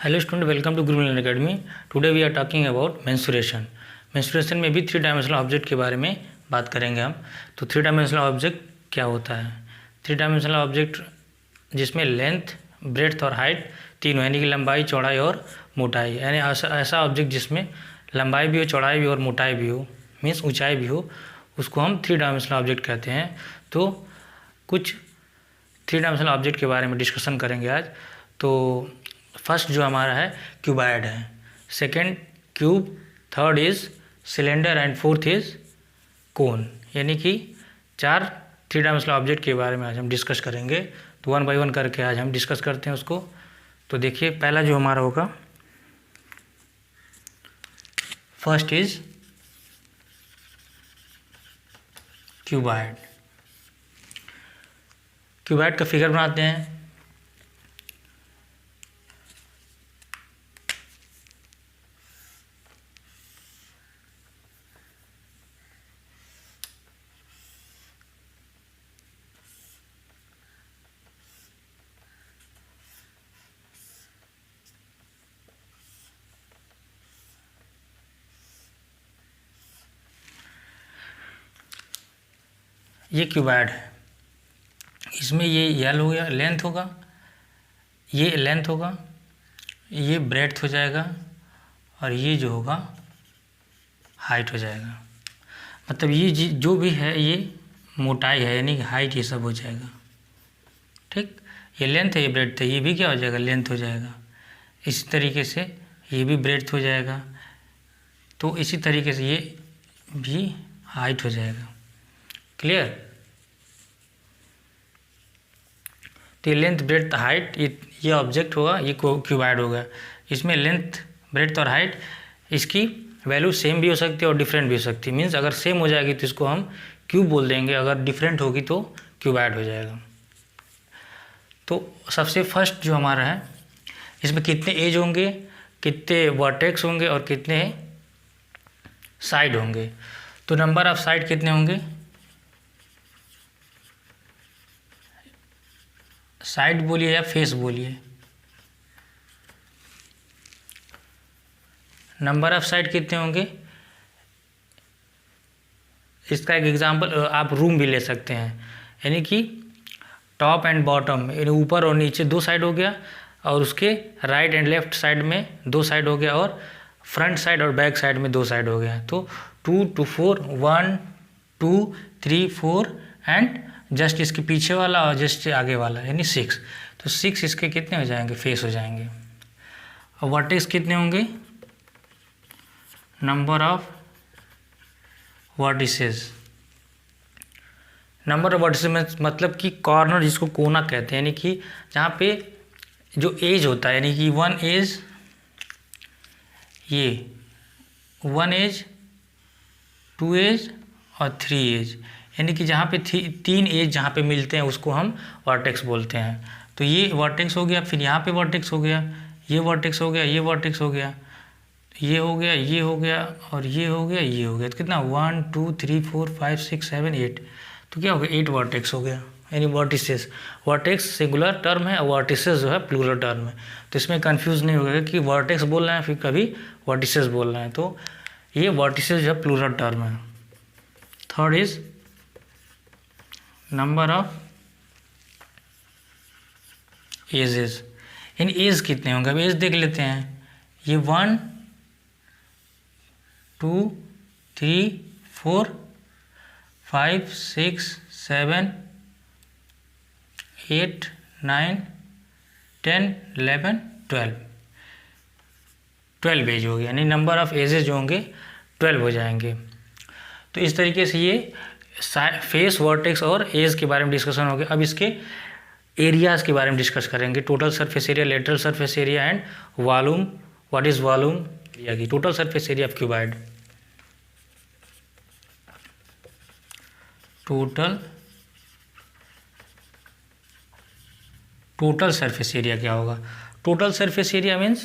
Hello student, welcome to Guru Milan academy. Today we are talking about menstruation. Menstruation में भी three dimensional object के बारे में बात करेंगे हम। तो थ्री डायमेंशनल ऑब्जेक्ट क्या होता है? थ्री डायमेंशनल ऑब्जेक्ट जिसमें लेंथ, ब्रेड्थ और हाइट तीनों, यानी कि लंबाई, चौड़ाई और मोटाई, यानी ऐसा ऑब्जेक्ट जिसमें लंबाई भी हो, चौड़ाई भी हो और मोटाई भी हो, मीन्स ऊंचाई भी हो, उसको हम थ्री डायमेंशनल ऑब्जेक्ट कहते हैं। तो कुछ थ्री डायमेंशनल ऑब्जेक्ट के बारे में डिस्कशन करेंगे आज। तो फर्स्ट जो हमारा है क्यूबॉइड है, second cube, third is cylinder and fourth is cone. यानी कि चार थ्री डायमेंशनल ऑब्जेक्ट के बारे में आज हम डिस्कस करेंगे। तो वन बाय वन करके आज हम डिस्कस करते हैं उसको। तो देखिए, पहला जो हमारा होगा, फर्स्ट इज क्यूबॉइड। क्यूबॉइड का फिगर बनाते हैं। ये क्यूबॉइड है। इसमें ये एल हो गया, लेंथ होगा, ये लेंथ होगा, ये ब्रेड्थ हो जाएगा और ये जो होगा हाइट हो जाएगा। मतलब ये जो भी है ये मोटाई है, यानी कि हाइट, ये सब हो जाएगा। ठीक, ये लेंथ है, ये ब्रेड्थ है, ये भी क्या हो जाएगा, लेंथ हो जाएगा। इसी तरीके से ये भी ब्रेड्थ हो जाएगा। तो इसी तरीके से ये भी हाइट हो जाएगा। क्लियर? तो ये लेंथ, ब्रेड्थ, हाइट, ये ऑब्जेक्ट होगा, ये क्यूबॉइड होगा। इसमें लेंथ, ब्रेड्थ और हाइट, इसकी वैल्यू सेम भी हो सकती है और डिफरेंट भी हो सकती है। मीन्स अगर सेम हो जाएगी तो इसको हम क्यूब बोल देंगे, अगर डिफरेंट होगी तो क्यूबॉइड हो जाएगा। तो सबसे फर्स्ट जो हमारा है, इसमें कितने एज होंगे, कितने वर्टेक्स होंगे और कितने साइड होंगे। तो नंबर ऑफ साइड कितने होंगे? साइड बोलिए या फेस बोलिए, नंबर ऑफ साइड कितने होंगे? इसका एक एग्जांपल आप रूम भी ले सकते हैं। यानी कि टॉप एंड बॉटम, यानी ऊपर और नीचे दो साइड हो गया, और उसके राइट एंड लेफ्ट साइड में दो साइड हो गया, और फ्रंट साइड और बैक साइड में दो साइड हो गया। तो 2 to 4, 1 2 3 4 एंड जस्ट इसके पीछे वाला और जस्ट आगे वाला, यानी 6। तो 6 इसके कितने हो जाएंगे? फेस हो जाएंगे। और वर्टेक्स कितने होंगे? Number of vertices. Number of vertices मतलब कि कॉर्नर, जिसको कोना कहते हैं, यानी कि जहाँ पे जो एज होता है, यानी कि वन एज, ये वन एज, टू एज और थ्री एज, यानी कि जहाँ पे तीन एज जहाँ पे मिलते हैं उसको हम वर्टेक्स बोलते हैं। तो ये वर्टेक्स हो गया, फिर यहाँ पे वर्टेक्स हो गया, ये वर्टेक्स हो गया, ये वर्टेक्स हो गया, ये हो गया, ये हो गया और ये हो गया, ये हो गया। तो कितना? 1 2 3 4 5 6 7 8। तो क्या हो गया? 8 वर्टेक्स हो गया, यानी वर्टिसेस। वर्टेक्स सिंगुलर टर्म है और वर्टिसेस जो है प्लूरल टर्म है। तो इसमें कंफ्यूज नहीं होगा कि वर्टेक्स बोल रहे हैं फिर कभी वर्टिसेस बोल रहे हैं। तो ये वर्टिसेस जो है प्लूरल टर्म है। Third is number of edges, यानी एज कितने होंगे? अब एज देख लेते हैं। ये 1 2 3 4 5 6 7 8 9 10 11 12 एज हो गया, यानी नंबर ऑफ एजेस जो होंगे 12 हो जाएंगे। तो इस तरीके से ये फेस, वर्टेक्स और एज के बारे में डिस्कशन हो गया। अब इसके एरियाज के बारे में डिस्कस करेंगे। Total surface area, lateral surface area and volume. What is volume? Area की total surface area of cuboid. Total surface area क्या होगा? टोटल सरफेस एरिया मीन्स,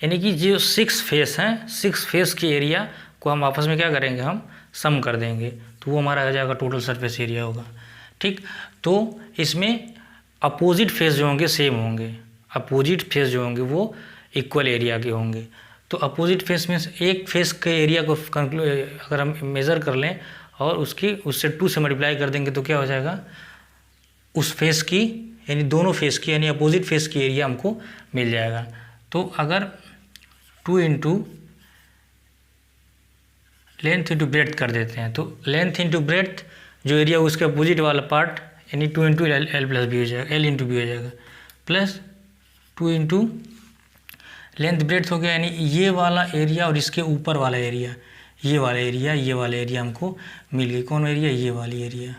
यानी कि जो 6 फेस हैं, 6 फेस के एरिया को हम आपस में क्या करेंगे, हम सम कर देंगे, तो वो हमारा आ जाएगा टोटल सरफेस एरिया होगा। ठीक, तो इसमें अपोजिट फेस जो होंगे सेम होंगे। अपोजिट फेस जो होंगे वो इक्वल एरिया के होंगे। तो अपोजिट फेस में एक फेस के एरिया को अगर हम मेज़र कर लें और उससे 2 से मल्टीप्लाई कर देंगे तो क्या हो जाएगा, उस फेस की यानी दोनों फेस की यानी अपोजिट फेस की एरिया हमको मिल जाएगा। तो अगर 2 इंटू लेंथ इंटू ब्रेड्थ कर देते हैं तो लेंथ इंटू ब्रेड्थ जो एरिया उसके अपोजिट वाला पार्ट यानी 2 इंटू एल प्लस बी हो जाएगा, एल इंटू बी हो जाएगा, प्लस 2 इंटू लेंथ ब्रेड्थ हो गया यानी ये वाला एरिया और इसके ऊपर वाला एरिया, ये वाला एरिया हमको मिल गई। कौन एरिया, ये वाली एरिया,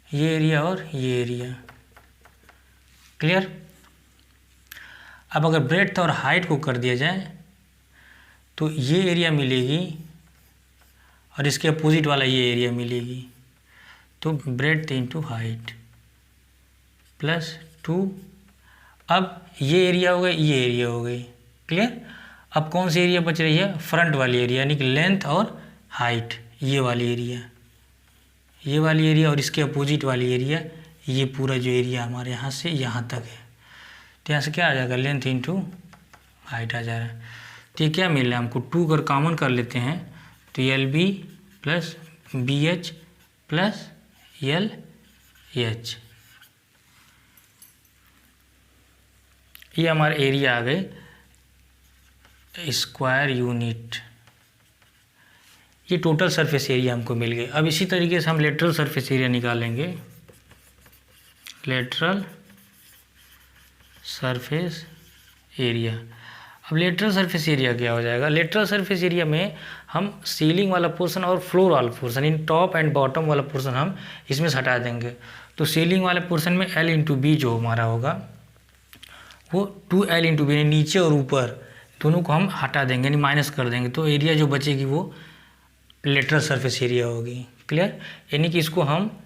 ये एरिया और ये एरिया। क्लियर। अब अगर ब्रेड्थ और हाइट को कर दिया जाए तो ये एरिया मिलेगी और इसके अपोजिट वाला ये एरिया मिलेगी। तो ब्रेड्थ इंटू हाइट प्लस 2, अब ये एरिया हो गई, ये एरिया हो गई। क्लियर। अब कौन सी एरिया बच रही है, फ्रंट वाली एरिया यानी कि लेंथ और हाइट, ये वाली एरिया और इसके अपोजिट वाली एरिया, ये पूरा जो एरिया हमारे यहाँ से यहाँ तक है। तो यहाँ से क्या आ जाएगा, लेंथ इंटू हाइट आ जा रहा है। तो ये क्या मिल रहा है हमको, 2 अगर कॉमन कर लेते हैं तो L B plus B H plus L H, ये हमारा एरिया आ गए स्क्वायर यूनिट। ये टोटल सरफेस एरिया हमको मिल गई। अब इसी तरीके से हम लेटरल सरफेस एरिया निकालेंगे। लेटरल सरफेस एरिया, अब लेटरल सरफेस एरिया क्या हो जाएगा, लेटरल सरफेस एरिया में हम सीलिंग वाला पोर्शन और फ्लोर वाला portion, in top and bottom वाला पोर्शन हम इसमें से हटा देंगे। तो सीलिंग वाले पोर्शन में एल इंटू बी जो हमारा होगा वो 2L इंटू बी, नीचे और ऊपर दोनों को हम हटा देंगे यानी माइनस कर देंगे। तो एरिया जो बचेगी वो लेटरल सरफेस एरिया होगी। क्लियर। यानी कि इसको हम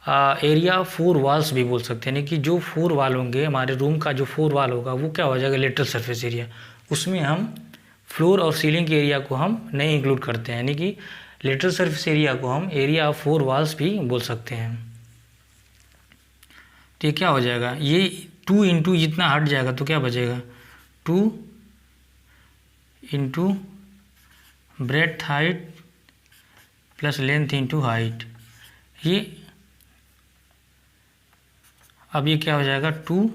एरिया 4 वॉल्स भी बोल सकते हैं, यानी कि जो 4 वाल होंगे हमारे रूम का, जो 4 वाल होगा वो क्या हो जाएगा, लेटरल सरफेस एरिया। उसमें हम फ्लोर और सीलिंग के एरिया को हम नहीं इंक्लूड करते हैं, यानी कि लेटरल सरफेस एरिया को हम एरिया 4 वॉल्स भी बोल सकते हैं। तो ये क्या हो जाएगा, ये 2 इंटू जितना हट जाएगा तो क्या बचेगा, 2 into breadth height plus length into height. ये अब ये क्या हो जाएगा, 2b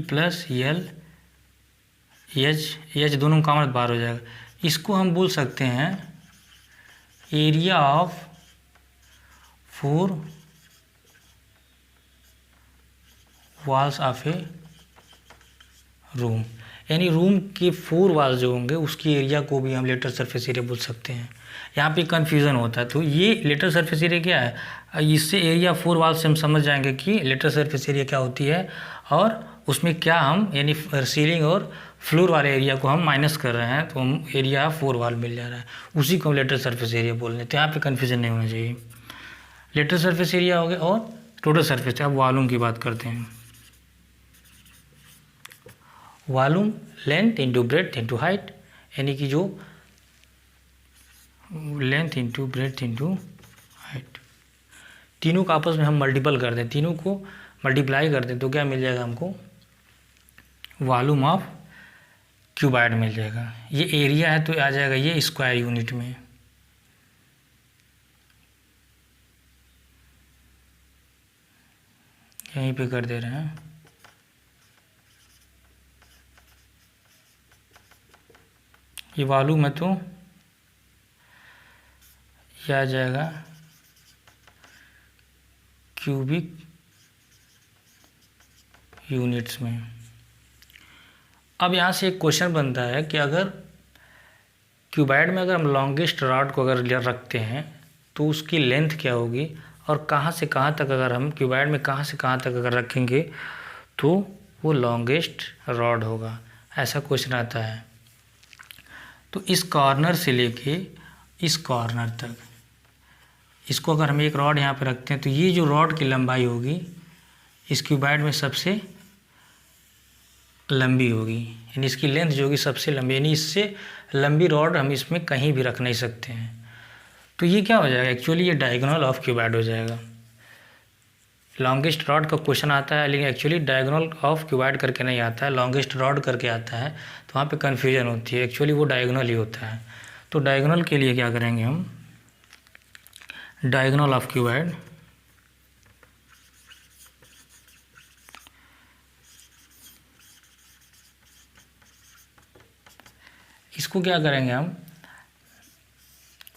प्लस एल एच दोनों कॉमन बाहर हो जाएगा। इसको हम बोल सकते हैं area of 4 walls of A room, यानी रूम के 4 वाल जो होंगे उसकी एरिया को भी हम लेटरल सरफेस एरिया बोल सकते हैं। यहाँ पे कन्फ्यूज़न होता है। तो ये लेटरल सरफेस एरिया क्या है, इससे एरिया 4 वाल से हम समझ जाएंगे कि लेटरल सरफेस एरिया क्या होती है और उसमें क्या हम यानी सीलिंग और फ्लोर वाले एरिया को हम माइनस कर रहे हैं तो हम एरिया 4 वाल मिल जा रहा है, उसी को हम लेटरल सरफेस एरिया बोल रहे हैं। तो यहाँ पे कन्फ्यूज़न नहीं होना चाहिए। लेटरल सरफेस एरिया हो गया और टोटल सरफेस। अब वॉल्यूम की बात करते हैं। Volume length into breadth into height, यानी कि जो length into breadth into height, तीनों को आपस में हम मल्टीपल कर दें, तीनों को मल्टीप्लाई कर दें तो क्या मिल जाएगा हमको, वॉल्यूम ऑफ क्यूबाइड मिल जाएगा। ये एरिया है तो आ जाएगा ये स्क्वायर यूनिट में। यहीं पे कर दे रहे हैं। ये वॉल्यूम है तो ये आ जाएगा क्यूबिक यूनिट्स में। अब यहाँ से एक क्वेश्चन बनता है कि अगर क्यूबाइड में अगर हम लॉन्गेस्ट रॉड को अगर रखते हैं तो उसकी लेंथ क्या होगी और कहाँ से कहाँ तक, अगर हम क्यूबाइड में कहाँ से कहाँ तक अगर रखेंगे तो वो लॉन्गेस्ट रॉड होगा, ऐसा क्वेश्चन आता है। तो इस कॉर्नर से लेके इस कॉर्नर तक, इसको अगर हम एक रॉड यहाँ पे रखते हैं तो ये जो रॉड की लंबाई होगी इस क्यूबाइड में सबसे लंबी होगी, यानी इसकी लेंथ जो होगी सबसे लंबी, यानी इससे लंबी रॉड हम इसमें कहीं भी रख नहीं सकते हैं। तो ये क्या हो जाएगा, एक्चुअली ये डायगोनल ऑफ क्यूबाइड हो जाएगा। लॉन्गेस्ट रॉड का क्वेश्चन आता है, लेकिन एक्चुअली डायगोनल ऑफ क्यूबॉइड करके नहीं आता है, लॉन्गेस्ट रॉड करके आता है, तो वहाँ पे कन्फ्यूजन होती है। एक्चुअली वो डायगोनल ही होता है। तो डायगोनल के लिए क्या करेंगे हम, डायगोनल ऑफ क्यूबॉइड, इसको क्या करेंगे हम,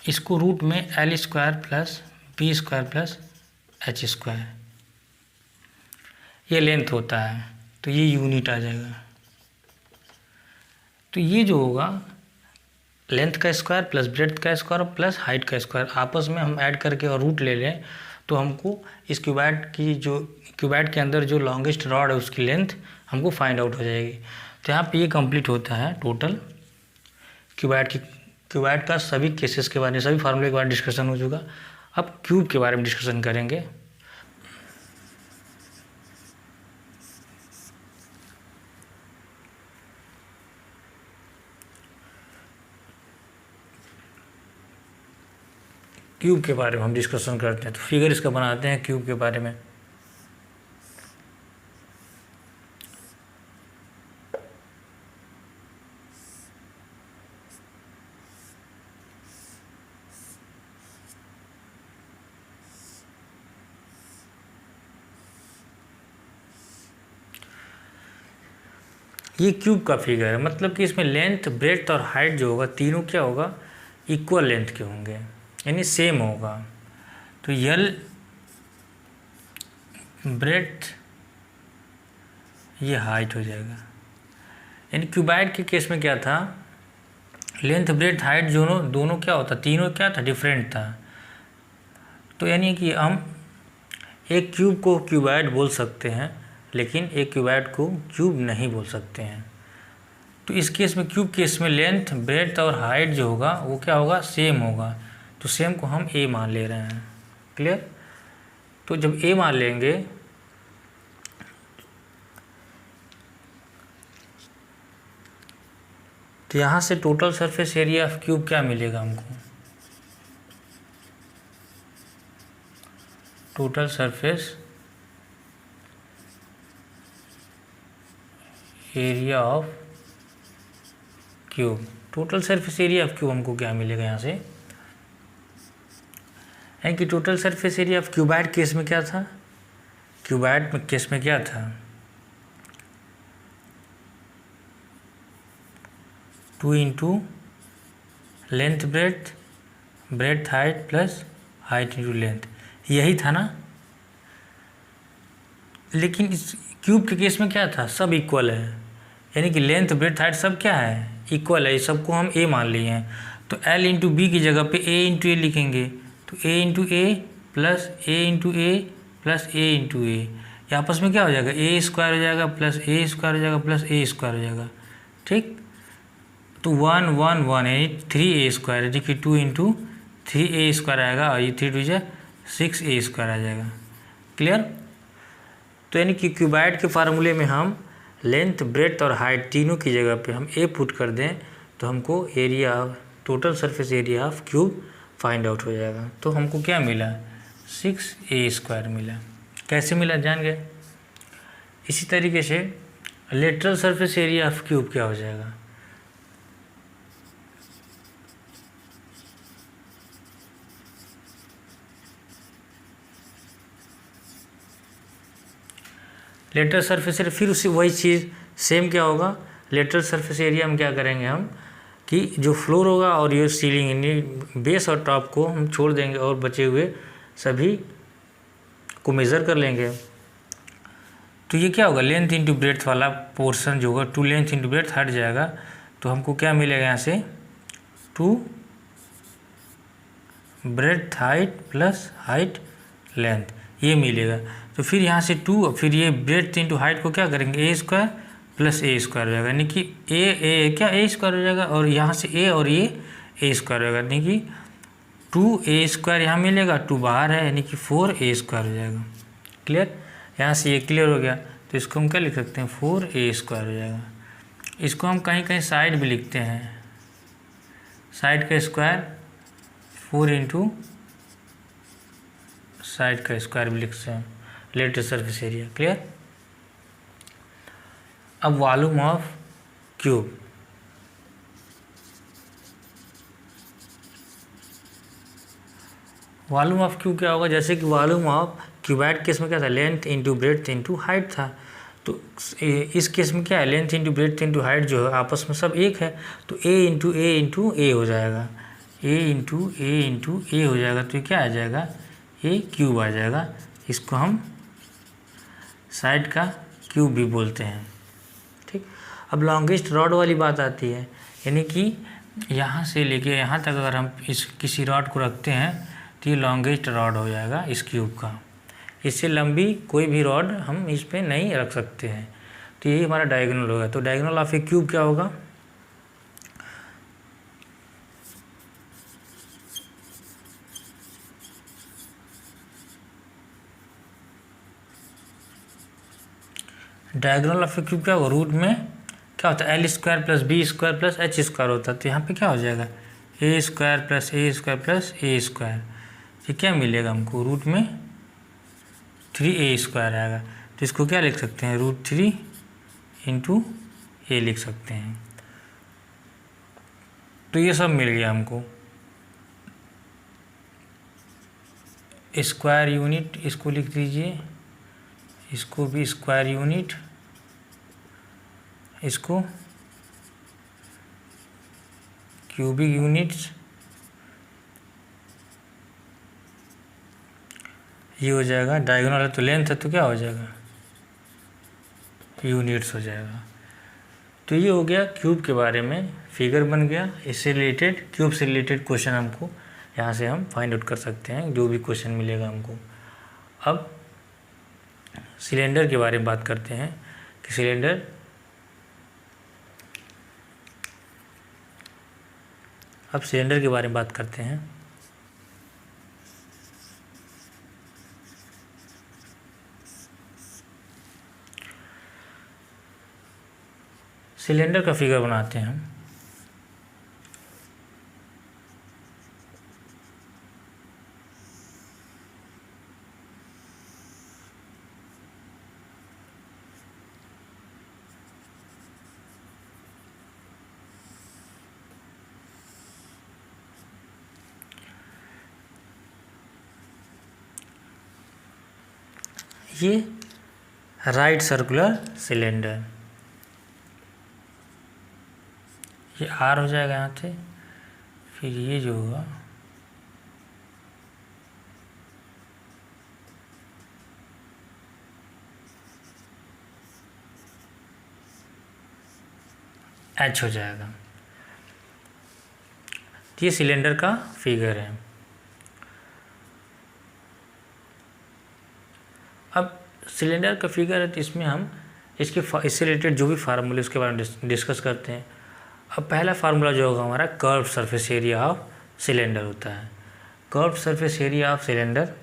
इसको रूट में L square plus B square plus H square, ये लेंथ होता है, तो ये यूनिट आ जाएगा। तो ये जो होगा लेंथ का स्क्वायर प्लस ब्रेड्थ का स्क्वायर प्लस हाइट का स्क्वायर, आपस में हम ऐड करके और रूट ले लें, तो हमको इस क्यूबॉइड की जो क्यूबॉइड के अंदर जो लॉन्गेस्ट रॉड है उसकी लेंथ हमको फाइंड आउट हो जाएगी। तो यहाँ पे ये कंप्लीट होता है टोटल क्यूबॉइड का सभी केसेस के बारे में, सभी फार्मूले के बारे में डिस्कशन हो चुका। अब क्यूब के बारे में डिस्कशन करेंगे। क्यूब के बारे में हम डिस्कशन करते हैं, तो फिगर इसका बनाते हैं क्यूब के बारे में। ये क्यूब का फिगर है, मतलब कि इसमें लेंथ ब्रेड्थ और हाइट जो होगा तीनों क्या होगा, इक्वल लेंथ के होंगे, यानी सेम होगा। तो यल ब्रेड्थ, ये हाइट हो जाएगा। यानी क्यूबॉइड के केस में क्या था, लेंथ ब्रेड्थ हाइट दोनों क्या होता, तीनों क्या था, डिफरेंट था। तो यानी कि हम एक क्यूब को क्यूबॉइड बोल सकते हैं, लेकिन एक क्यूबॉइड को क्यूब नहीं बोल सकते हैं। तो इस केस में क्यूब केस में लेंथ ब्रेड्थ और हाइट जो होगा वो क्या होगा, सेम होगा। तो सेम को हम ए मान ले रहे हैं। क्लियर। तो जब ए मान लेंगे तो यहाँ से total surface area of cube क्या मिलेगा हमको, total surface area of cube, total surface area of cube हमको क्या मिलेगा यहाँ से, है कि total surface area of cuboid case में क्या था, क्यूबॉइड में केस में क्या था, 2 into length breadth height plus height into length, यही था ना। लेकिन इस क्यूब के केस में क्या था, सब इक्वल है, यानी कि लेंथ ब्रेड्थ हाइट सब क्या है, इक्वल है। इस सबको हम ए मान लिए हैं, तो एल इंटू बी की जगह पे ए इंटू ए लिखेंगे, तो ए इंटू ए प्लस ए इंटू ए प्लस ए इंटू ए, ये आपस में क्या हो जाएगा, ए स्क्वायर हो जाएगा प्लस ए स्क्वायर हो जाएगा प्लस ए स्क्वायर हो जाएगा। ठीक। तो 1 1 1 यानी 3a स्क्वायर, यानी कि 2 इंटू 3a स्क्वायर आएगा, और ये 3 2 जा 6a स्क्वायर आ जाएगा। क्लियर। तो यानी कि क्यूबॉइड के फार्मूले में हम लेंथ ब्रेड्थ और हाइट तीनों की जगह पे हम ए पुट कर दें, तो हमको area total surface area of cube find out हो जाएगा। तो हमको क्या मिला, 6a स्क्वायर मिला। कैसे मिला जान गए। इसी तरीके से lateral surface area of cube क्या हो जाएगा, लेटरल सरफेस एरिया, फिर उसी वही चीज़ सेम क्या होगा, लेटरल सरफेस एरिया में क्या करेंगे हम कि जो फ्लोर होगा और ये सीलिंग यानी बेस और टॉप को हम छोड़ देंगे और बचे हुए सभी को मेज़र कर लेंगे। तो ये क्या होगा, लेंथ इंटू ब्रेड्थ वाला पोर्शन जो होगा 2 लेंथ इंटू ब्रेड्थ हट जाएगा, तो हमको क्या मिलेगा यहाँ से 2 breadth height plus height length, ये मिलेगा। तो फिर यहाँ से 2, फिर ये ब्रेड्थ इंटू हाइट को क्या करेंगे, ए स्क्वायर प्लस ए स्क्वायर हो जाएगा, यानी कि ए क्या ए स्क्वायर हो जाएगा, और यहाँ से ए और ये ए स्क्वायर हो जाएगा, यानी कि 2a स्क्वायर यहाँ मिलेगा, 2 बाहर है, यानी कि 4a स्क्वायर हो जाएगा। क्लियर। यहाँ से ये क्लियर हो गया, तो इसको हम क्या लिख सकते हैं, 4a स्क्वायर हो जाएगा। इसको हम कहीं कहीं साइड भी लिखते हैं, साइड का स्क्वायर 4 इंटू साइड का स्क्वायर भी लेटेड सरफेस एरिया। क्लियर। अब volume of cube, volume of cube क्या होगा, जैसे कि वॉल्यूम ऑफ क्यूबॉइड केस में क्या था, length into breadth into height था। तो इस केस में क्या है, length into breadth into height जो है आपस में सब एक है, तो ए इंटू ए हो जाएगा, ए इंटू ए हो जाएगा, तो ये क्या आ जाएगा, ए क्यूब आ जाएगा। इसको हम साइड का क्यूब भी बोलते हैं। ठीक। अब लॉन्गेस्ट रॉड वाली बात आती है, यानी कि यहाँ से लेके यहाँ तक अगर हम इस किसी रॉड को रखते हैं तो ये लॉन्गेस्ट रॉड हो जाएगा इस क्यूब का। इससे लंबी कोई भी रॉड हम इस पर नहीं रख सकते हैं, तो यही हमारा डायगोनल होगा। तो डायगोनल ऑफ ए क्यूब क्या होगा, डायगोनल ऑफ ए क्यूब क्या होगा, रूट में क्या होता है, L square plus B square plus H square होता है। तो यहाँ पे क्या हो जाएगा, A square plus A square plus A square, ये क्या मिलेगा हमको, रूट में 3a स्क्वायर आएगा। तो इसको क्या लिख सकते हैं, √3 इंटू ए लिख सकते हैं। तो ये सब मिल गया हमको। स्क्वायर यूनिट इसको लिख दीजिए, इसको भी स्क्वायर यूनिट, इसको क्यूबिक यूनिट्स, ये हो जाएगा। डायगोनल है तो लेंथ है तो क्या हो जाएगा, यूनिट्स हो जाएगा। तो ये हो गया क्यूब के बारे में, फिगर बन गया। इससे रिलेटेड, क्यूब से रिलेटेड क्वेश्चन हमको यहाँ से हम फाइंड आउट कर सकते हैं, जो भी क्वेश्चन मिलेगा हमको। अब सिलेंडर के बारे में बात करते हैं कि सिलेंडर के बारे में बात करते हैं। सिलेंडर का फिगर बनाते हैं हम। ये राइट सर्कुलर सिलेंडर, ये आर हो जाएगा यहाँ से, फिर ये जो होगा एच हो जाएगा। ये सिलेंडर का फिगर है। अब सिलेंडर का फिगर है तो इसमें हम इससे रिलेटेड जो भी फार्मूले उसके बारे में डिस्कस करते हैं। अब पहला फार्मूला जो होगा हमारा, curve surface area of cylinder होता है। Curve surface area of cylinder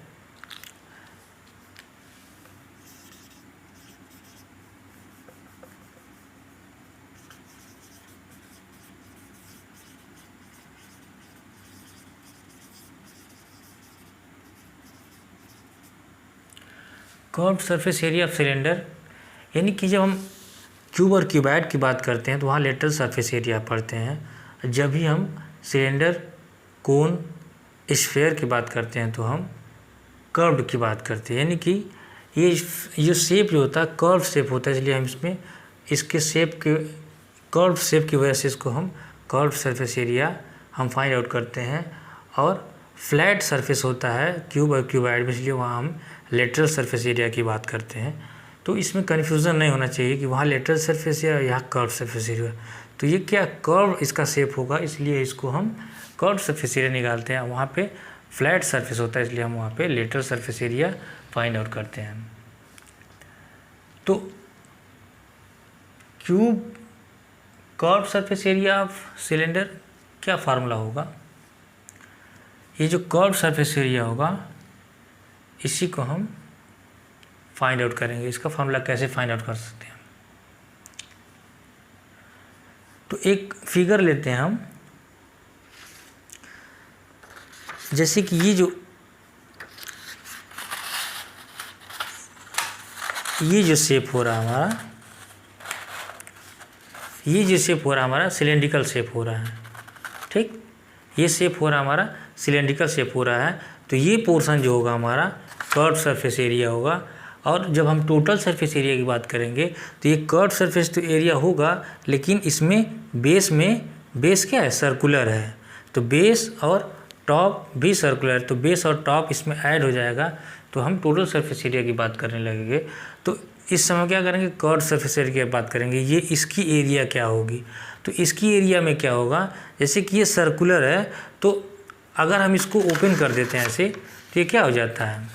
curve surface area of cylinder, यानी कि जब हम क्यूब और क्यूबॉइड की बात करते हैं तो वहाँ लेटरल सरफेस एरिया पढ़ते हैं। जब भी हम सिलेंडर, कोन, स्फेयर की बात करते हैं तो हम कर्व्ड की बात करते हैं। यानी कि ये शेप जो होता है कर्व शेप होता है, इसलिए हम इसमें इसके शेप के कर्व शेप की वजह से इसको हम कर्व सरफेस एरिया हम फाइंड आउट करते हैं। और फ्लैट सरफेस होता है क्यूब और क्यूबॉइड में, इसलिए वहाँ हम लेटरल सरफेस एरिया की बात करते हैं। तो इसमें कन्फ्यूज़न नहीं होना चाहिए कि वहाँ लेटरल सरफेस या यहाँ कर्व सरफेस एरिया। तो ये क्या कर्व इसका शेप होगा, इसलिए इसको हम कर्व सरफेस एरिया निकालते हैं। वहाँ पे फ्लैट सरफेस होता है, इसलिए हम वहाँ पे lateral surface area find out करते हैं। तो cube curve surface area of cylinder क्या फार्मूला होगा, ये जो कर्व सरफेस एरिया होगा इसी को हम फाइंड आउट करेंगे। इसका फार्मूला कैसे फाइंड आउट कर सकते हैं, तो एक फिगर लेते हैं हम। जैसे कि ये जो ये जो शेप हो रहा है हमारा, ये जो शेप हो रहा है हमारा सिलेंड्रिकल शेप हो रहा है, ठीक, ये शेप हो रहा है हमारा सिलेंड्रिकल शेप हो रहा है। तो ये पोर्शन जो होगा हमारा कर्व सरफेस एरिया होगा। और जब हम टोटल सरफेस एरिया की बात करेंगे तो ये कर्व सरफेस तो एरिया होगा, लेकिन इसमें बेस क्या है, सर्कुलर है, तो बेस और टॉप भी सर्कुलर, तो बेस और टॉप इसमें ऐड हो जाएगा, तो हम टोटल सरफेस एरिया की बात करने लगेंगे। तो इस समय क्या करेंगे, कर्व सरफेस एरिया की बात करेंगे। ये इसकी एरिया क्या होगी, तो इसकी एरिया में क्या होगा, जैसे कि ये सर्कुलर है, तो अगर हम इसको ओपन कर देते हैं ऐसे, तो ये क्या हो जाता है,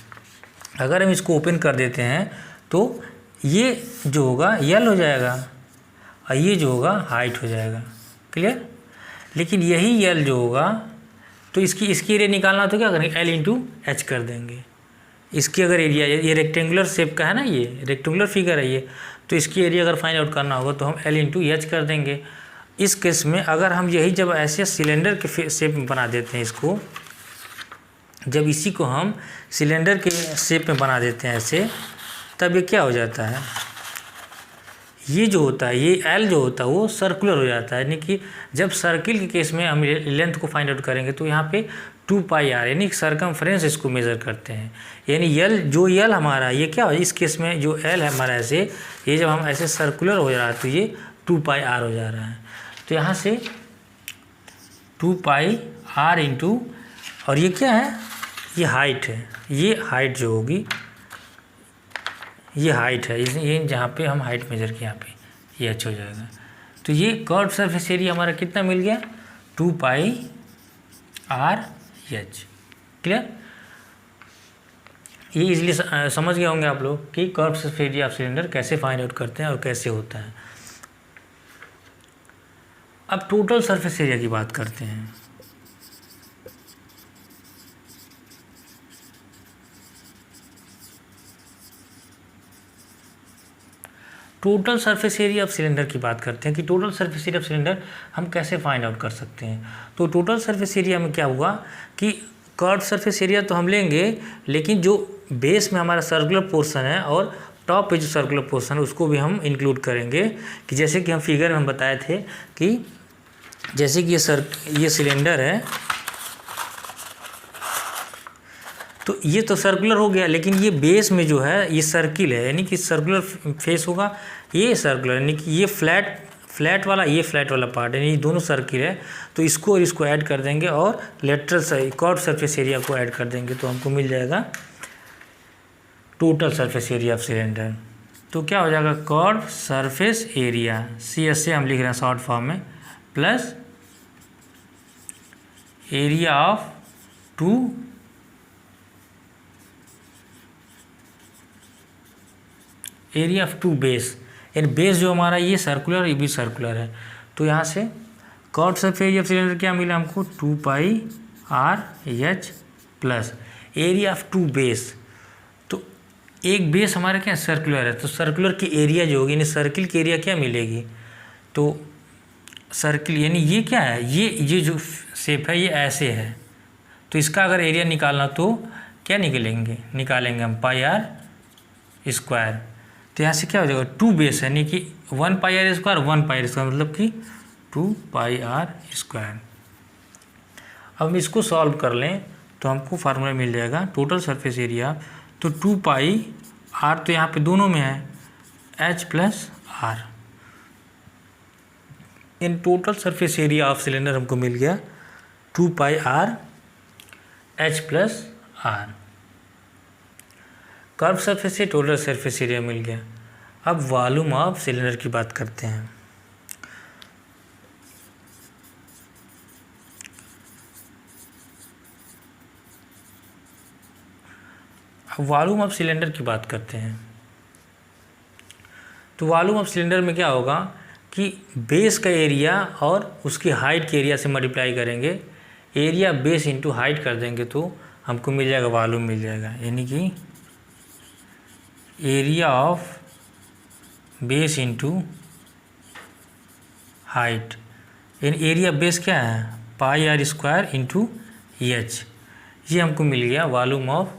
अगर हम इसको ओपन कर देते हैं तो ये जो होगा यल हो जाएगा और ये जो होगा हाइट हो जाएगा, क्लियर। लेकिन यही यल जो होगा, तो इसकी एरिया निकालना तो क्या करेंगे, L/H कर देंगे। इसकी अगर एरिया, ये रेक्टेंगुलर शेप का है ना, ये रेक्टेंगुलर फिगर है ये, तो इसकी एरिया अगर फाइंड आउट करना होगा तो हम L/H कर देंगे। इस केस में अगर हम यही जब ऐसे सिलेंडर के शेप में बना देते हैं इसको, जब इसी को हम सिलेंडर के शेप में बना देते हैं ऐसे, तब ये क्या हो जाता है, ये जो होता है, ये L जो होता है वो सर्कुलर हो जाता है। यानी कि जब सर्किल के केस में हम लेंथ को फाइंड आउट करेंगे तो यहाँ पे 2πr यानी सरकमफ्रेंस इसको मेज़र करते हैं। यानी यल हमारा ये क्या हो, इस केस में जो L है हमारा ऐसे, ये जब हम ऐसे सर्कुलर हो रहा है तो ये 2πr हो जा रहा है। तो यहाँ से 2πr इंटू, और ये क्या है, ये हाइट है, ये हाइट जो होगी, ये हाइट है, ये जहाँ पे हम हाइट मेजर किए यहाँ पे ये H हो जाएगा। तो ये कर्व सरफेस एरिया हमारा कितना मिल गया, 2πr H, क्लियर। ये इजीली समझ गए होंगे आप लोग कि curve surface area of cylinder कैसे फाइंड आउट करते हैं और कैसे होता है। अब टोटल सरफेस एरिया की बात करते हैं। Total surface area of cylinder की बात करते हैं कि total surface area of cylinder हम कैसे फाइंड आउट कर सकते हैं। तो टोटल सरफेस एरिया में क्या हुआ कि कर्व सरफेस एरिया तो हम लेंगे, लेकिन जो बेस में हमारा सर्कुलर पोर्शन है और टॉप पे जो सर्कुलर पोर्शन है उसको भी हम इंक्लूड करेंगे। कि जैसे कि हम फिगर में हम बताए थे कि जैसे कि ये सिलेंडर है, तो ये तो सर्कुलर हो गया, लेकिन ये बेस में जो है ये सर्किल है, यानी कि सर्कुलर फेस होगा, ये सर्कुलर, यानी कि ये फ्लैट वाला, ये फ्लैट वाला पार्ट है, यानी दोनों सर्किल है। तो इसको और इसको ऐड कर देंगे और लेटरल कर्व सरफेस एरिया को ऐड कर देंगे, तो हमको मिल जाएगा total surface area of cylinder. तो क्या हो जाएगा, कर्व सरफेस एरिया, CS से हम लिख रहे हैं शॉर्ट फॉर्म में, plus area of two base, यानी बेस जो हमारा ये सर्कुलर, ये भी सर्कुलर है। तो यहाँ से curve surface area of cylinder क्या मिला हमको, 2πr H plus area of 2 base. तो एक बेस हमारा क्या सर्कुलर है, तो सर्कुलर की एरिया जो होगी, यानी सर्किल की एरिया क्या मिलेगी, तो सर्किल यानी ये क्या है, ये जो शेप है ये ऐसे है, तो इसका अगर एरिया निकालना तो क्या निकालेंगे हम πr²। तो यहाँ से क्या हो जाएगा, 2 बेस है, यानी कि 1πr², 1πr² मतलब कि 2πr²। अब हम इसको सॉल्व कर लें तो हमको फार्मूला मिल जाएगा टोटल सरफेस एरिया। तो 2πr तो यहाँ पे दोनों में है, H plus R, in total surface area of cylinder हमको मिल गया 2πr H plus R। Curve surface से टोटल सरफेस एरिया मिल गया। अब वॉल्यूम ऑफ सिलेंडर की बात करते हैं। अब वॉल्यूम ऑफ सिलेंडर की बात करते हैं। तो वॉल्यूम ऑफ सिलेंडर में क्या होगा कि बेस का एरिया और उसकी हाइट के एरिया से मल्टीप्लाई करेंगे, एरिया बेस इंटू हाइट कर देंगे तो हमको मिल जाएगा वॉल्यूम मिल जाएगा, यानी कि area of base into height. यानी एरिया बेस क्या है, πr² इंटू H। ये हमको मिल गया वॉल्यूम ऑफ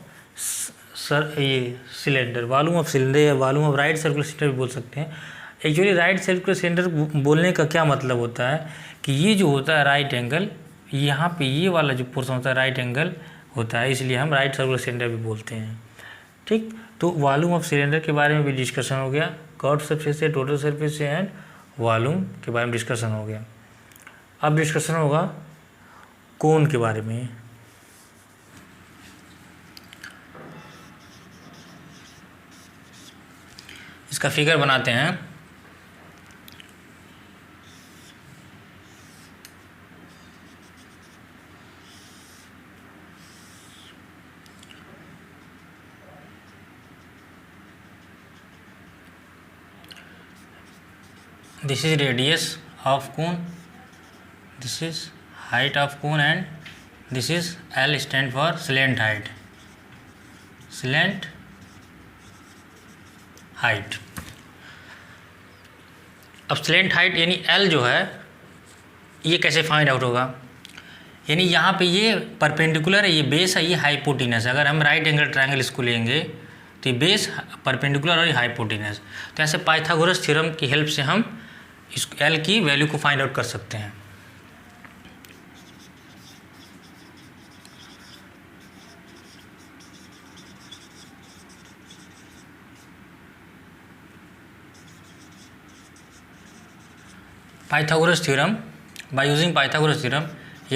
सर ये सिलेंडर, वॉल्यूम ऑफ सिलेंडर या volume of right circular cylinder भी बोल सकते हैं। एक्चुअली राइट सर्कुलर सिलेंडर बोलने का क्या मतलब होता है कि ये जो होता है राइट एंगल, यहाँ पे ये वाला जो पोर्शन होता है राइट एंगल होता है, इसलिए हम राइट सर्कुलर सिलेंडर भी बोलते हैं। ठीक, तो वॉल्यूम ऑफ सिलेंडर के बारे में भी डिस्कशन हो गया, कर्व सरफेस से, टोटल सरफेस से एंड वॉल्यूम के बारे में डिस्कशन हो गया। अब डिस्कशन होगा कोन के बारे में। इसका फिगर बनाते हैं। This is radius of cone, this is height of cone, and this is L stand for slant height, slant height। अब slant height यानी L जो है ये कैसे फाइंड आउट होगा, यानी यहाँ पे ये परपेंडिकुलर है, ये बेस है, ये हाइपोटेनस है। अगर हम राइट एंगल ट्रायंगल इसको लेंगे तो ये बेस परपेंडिकुलर और ये हाइपोटेनस, तो ऐसे पाइथागोरस थ्योरम की हेल्प से हम इस L की वैल्यू को फाइंड आउट कर सकते हैं। Pythagoras theorem, by using Pythagoras theorem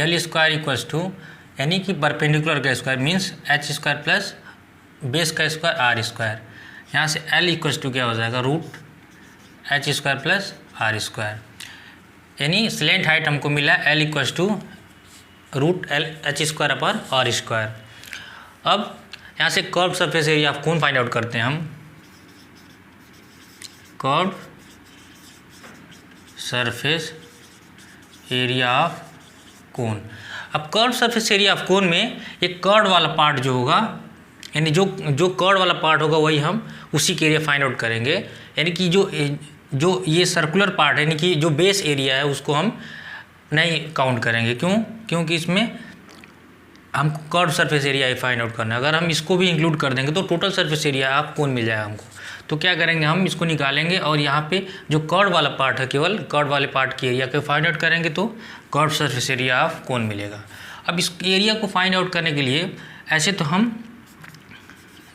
L square equals to, यानी कि परपेंडिकुलर का square means h square plus base का स्क्वायर आर स्क्वायर, यहाँ से L इक्वल्स टू क्या हो जाएगा, root h square plus R square, यानी स्लेंट हाइट हमको मिला L equals to root h square upper R square. अब यहाँ से curve surface area of cone find out करते हैं हम। Curve surface area of cone. अब curve surface area of cone में एक कर्व वाला पार्ट जो होगा, यानी जो कर्व वाला पार्ट होगा वही हम उसी के एरिया फाइंड आउट करेंगे, यानी कि जो ये सर्कुलर पार्ट है, यानी कि जो बेस एरिया है उसको हम नहीं काउंट करेंगे। क्यों? क्योंकि इसमें हमको curve surface area find out करना है। अगर हम इसको भी इंक्लूड कर देंगे तो टोटल सरफेस एरिया आप कोन मिल जाएगा हमको। तो क्या करेंगे, हम इसको निकालेंगे और यहाँ पे जो कर्व वाला पार्ट है, केवल कर्व वाले पार्ट की एरिया को फाइंड आउट करेंगे तो कर्व सरफेस एरिया ऑफ कोन मिलेगा। अब इस एरिया को फाइंड आउट करने के लिए ऐसे तो हम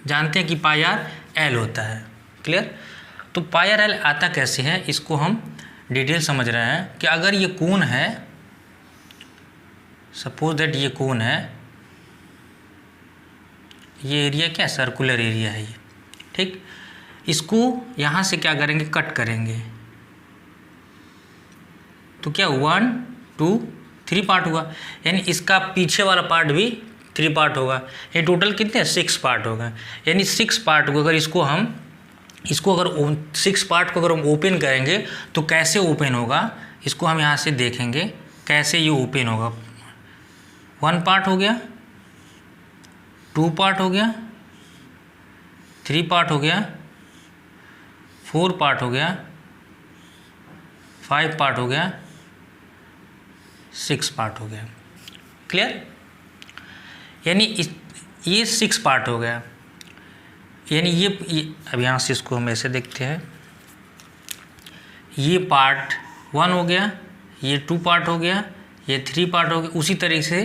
जानते हैं कि पाई आर एल होता है, क्लियर। तो पाई आर एल आता कैसे है, इसको हम डिटेल समझ रहे हैं कि अगर ये कोन है, सपोज दैट ये कोन है, ये एरिया क्या सर्कुलर एरिया है ये, ठीक। इसको यहाँ से क्या करेंगे, कट करेंगे तो क्या 1 2 3 पार्ट हुआ, यानी इसका पीछे वाला पार्ट भी 3 पार्ट होगा। ये टोटल कितने 6 पार्ट होगा, यानी 6 पार्ट को अगर इसको अगर 6 पार्ट को अगर हम ओपन करेंगे तो कैसे ओपन होगा, इसको हम यहाँ से देखेंगे कैसे ये ओपन होगा। 1 पार्ट हो गया, 2 पार्ट हो गया, 3 पार्ट हो गया, 4 पार्ट हो गया, 5 पार्ट हो गया, 6 पार्ट हो गया, क्लियर। यानी ये 6 पार्ट हो गया, यानी ये अब यहाँ से इसको हम ऐसे देखते हैं, ये पार्ट 1 हो गया, ये 2 पार्ट हो गया, ये 3 पार्ट हो गया, उसी तरीके से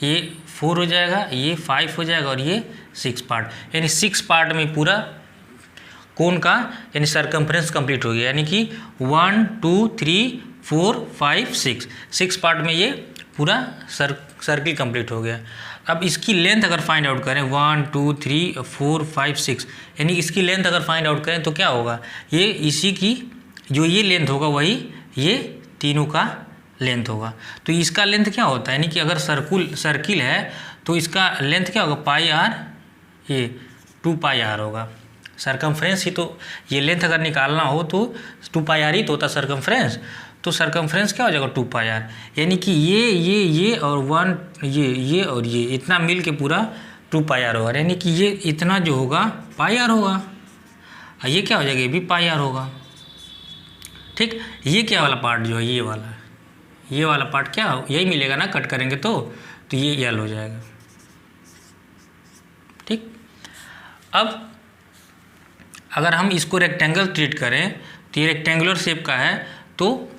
ये 4 हो जाएगा, ये 5 हो जाएगा और ये 6 पार्ट, यानी 6 पार्ट में पूरा कोन का यानी सरकमफ्रेंस कंप्लीट हो गया। यानी कि 1 2 3 4 5 6 पार्ट में ये पूरा सर्किल कंप्लीट हो गया। अब इसकी लेंथ अगर फाइंड आउट करें 1 2 3 4 5 6, यानी इसकी लेंथ अगर फाइंड आउट करें तो क्या होगा, ये इसी की जो ये लेंथ होगा वही ये तीनों का लेंथ होगा। तो इसका लेंथ क्या होता है, यानी कि अगर सर्किल है तो इसका लेंथ क्या होगा, पाई आर, ये 2 पाई आर होगा। सरकमफ्रेंस ही तो ये लेंथ अगर निकालना हो तो 2 पाई आर ही तो होता सरकमफ्रेंस, तो सरकमफ्रेंस क्या हो जाएगा 2 पाई आर, यानी कि ये और 1 ये और ये इतना मिल के पूरा 2 पाई आर होगा, यानी कि ये इतना जो होगा पाई आर होगा, और ये क्या हो जाएगा, ये भी पाई आर होगा, ठीक। ये क्या वाला पार्ट जो है ये वाला पार्ट क्या यही मिलेगा ना, कट करेंगे तो ये एल हो जाएगा, ठीक। अब अगर हम इसको रेक्टेंगल ट्रीट करें तो ये रेक्टेंगुलर शेप का है, तो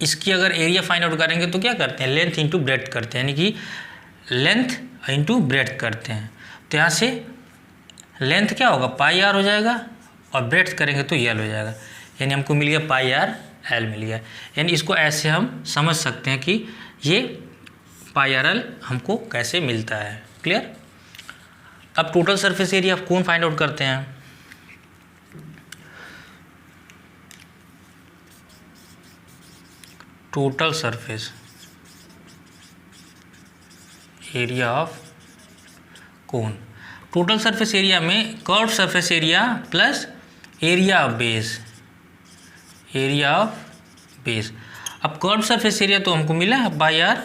इसकी अगर एरिया फाइंड आउट करेंगे तो क्या करते हैं, लेंथ इंटू ब्रेड्थ करते हैं, यानी कि लेंथ इंटू ब्रेड्थ करते हैं। तो यहाँ से लेंथ क्या होगा, पाई आर हो जाएगा, और ब्रेड्थ करेंगे तो एल हो जाएगा, यानी हमको मिल गया पाई आर एल मिल गया। यानी इसको ऐसे हम समझ सकते हैं कि ये पाई आर एल हमको कैसे मिलता है। क्लियर। अब total surface area of cone find out करते हैं। Total surface area of cone, total surface area में curve surface area plus area of base, area of base. अब कर्व सरफेस एरिया तो हमको मिला है pi R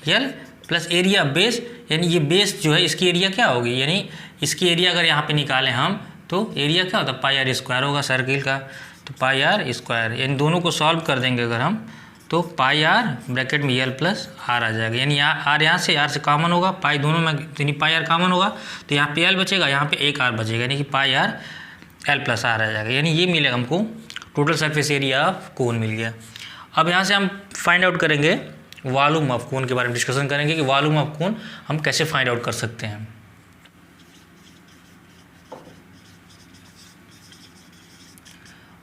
L plus area of base, यानी ये बेस जो है इसकी एरिया क्या होगी, यानी इसकी एरिया अगर यहाँ पे निकालें हम तो एरिया क्या होता है, पाई आर स्क्वायर होगा सर्किल का, तो पाई आर स्क्वायर। यानी दोनों को सॉल्व कर देंगे अगर हम तो पाई आर ब्रैकेट में एल प्लस आर आ जाएगा, यानी आर यहाँ से कॉमन होगा, पाई दोनों में यानी पाई आर कॉमन होगा, तो यहाँ पे एल बचेगा, यहाँ पे एक आर बचेगा, यानी कि pi R L plus R आ जाएगा। यानी ये मिलेगा हमको total surface area of cone मिल गया। अब यहाँ से हम फाइंड आउट करेंगे वॉल्यूम ऑफ कोन के बारे में डिस्कशन करेंगे कि वॉल्यूम ऑफ कोन हम कैसे फाइंड आउट कर सकते हैं।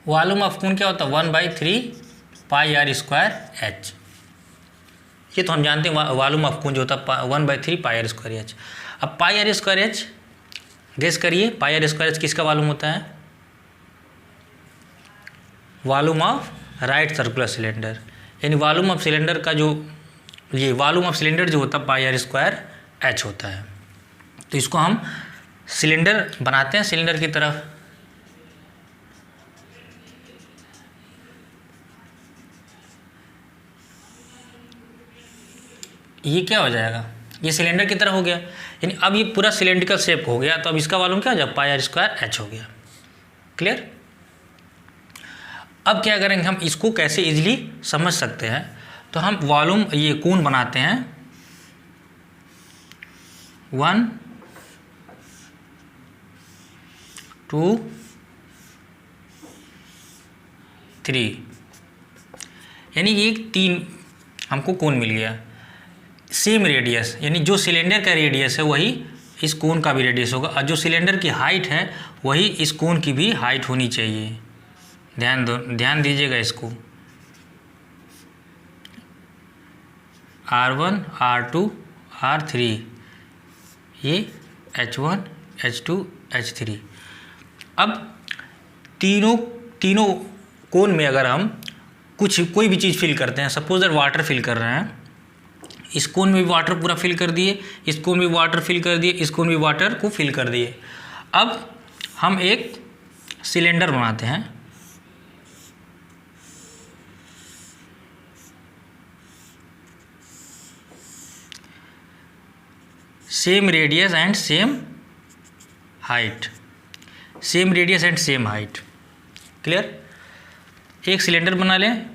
वॉल्यूम ऑफ कोन क्या होता है, 1/3 पाई आर स्क्वायर एच। ये तो हम जानते हैं वॉल्यूम ऑफ कोन जो होता है 1/3 पाई आर स्क्वायर एच। अब pi R square H guess करिए, पाई आर स्क्वायर एच किसका वॉल्यूम होता है, volume of right circular cylinder. यानी वॉल्यूम ऑफ सिलेंडर का जो ये वॉल्यूम ऑफ सिलेंडर जो होता है पाई आर स्क्वायर एच होता है। तो इसको हम सिलेंडर बनाते हैं सिलेंडर की तरफ, ये क्या हो जाएगा, ये सिलेंडर की तरह हो गया, यानी अब ये पूरा सिलेंड्रिकल शेप हो गया, तो अब इसका वॉल्यूम क्या हो जाएगा, पाई आर स्क्वायर एच हो गया। क्लियर। अब क्या करेंगे, हम इसको कैसे इजीली समझ सकते हैं, तो हम वॉल्यूम ये कोन बनाते हैं 1 2 3, यानी ये 3 हमको कोन मिल गया। सेम रेडियस, यानी जो सिलेंडर का रेडियस है वही इस कोन का भी रेडियस होगा, और जो सिलेंडर की हाइट है वही इस कोन की भी हाइट होनी चाहिए। ध्यान दीजिएगा इसको, R1 R2 R3, ये H1 H2 H3। अब तीनों कोन में अगर हम कोई भी चीज़ फिल करते हैं, सपोज दैट वाटर फिल कर रहे हैं, इस कोन में भी वाटर पूरा फिल कर दिए, इस कोन में भी वाटर फिल कर दिए, इस कोन में भी वाटर को फिल कर दिए। अब हम एक सिलेंडर बनाते हैं, same radius and same height, same radius and same height. Clear. एक सिलेंडर बना लें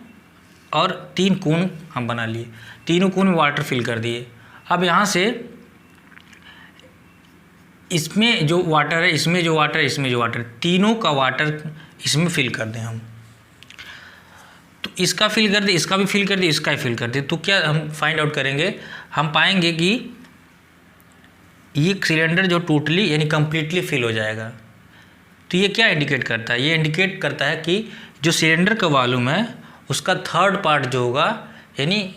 और 3 कोन हम बना लिए, तीनों कोन में वाटर फिल कर दिए। अब यहाँ से इसमें जो वाटर है, इसमें जो वाटर है, इसमें जो वाटर, तीनों का वाटर इसमें फिल कर दें हम, तो इसका फिल कर दे, इसका भी फिल कर दे, इसका भी फिल कर दे, तो क्या हम फाइंड आउट करेंगे, हम पाएंगे कि ये सिलेंडर जो टोटली यानी कम्प्लीटली फिल हो जाएगा। तो ये क्या इंडिकेट करता है, ये इंडिकेट करता है कि जो सिलेंडर का वॉल्यूम है उसका थर्ड पार्ट जो होगा, यानी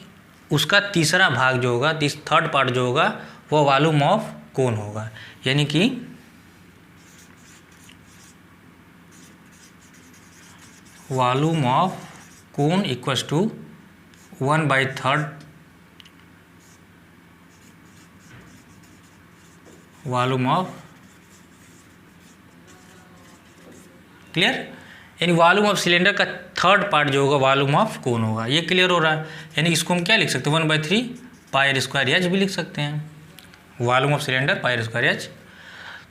उसका तीसरा भाग जो होगा, थर्ड पार्ट जो होगा वो वॉल्यूम ऑफ कोन होगा, यानी कि volume of cone equals to 1/3 volume of. Clear. यानी वॉल्यूम ऑफ सिलेंडर का थर्ड पार्ट जो होगा वॉल्यूम ऑफ कोन होगा। ये क्लियर हो रहा है। यानी इसको हम क्या लिख सकते हैं, 1/3 पाई आर स्क्वायर एच भी लिख सकते हैं, volume of cylinder pi R square H.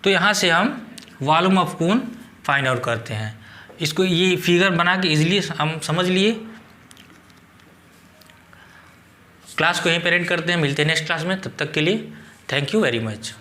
तो यहाँ से हम volume of cone find out करते हैं। इसको ये फिगर बना के इजीली हम समझ लिए। क्लास को यहीं पर एंड करते हैं, मिलते हैं नेक्स्ट क्लास में। तब तक के लिए थैंक यू वेरी मच।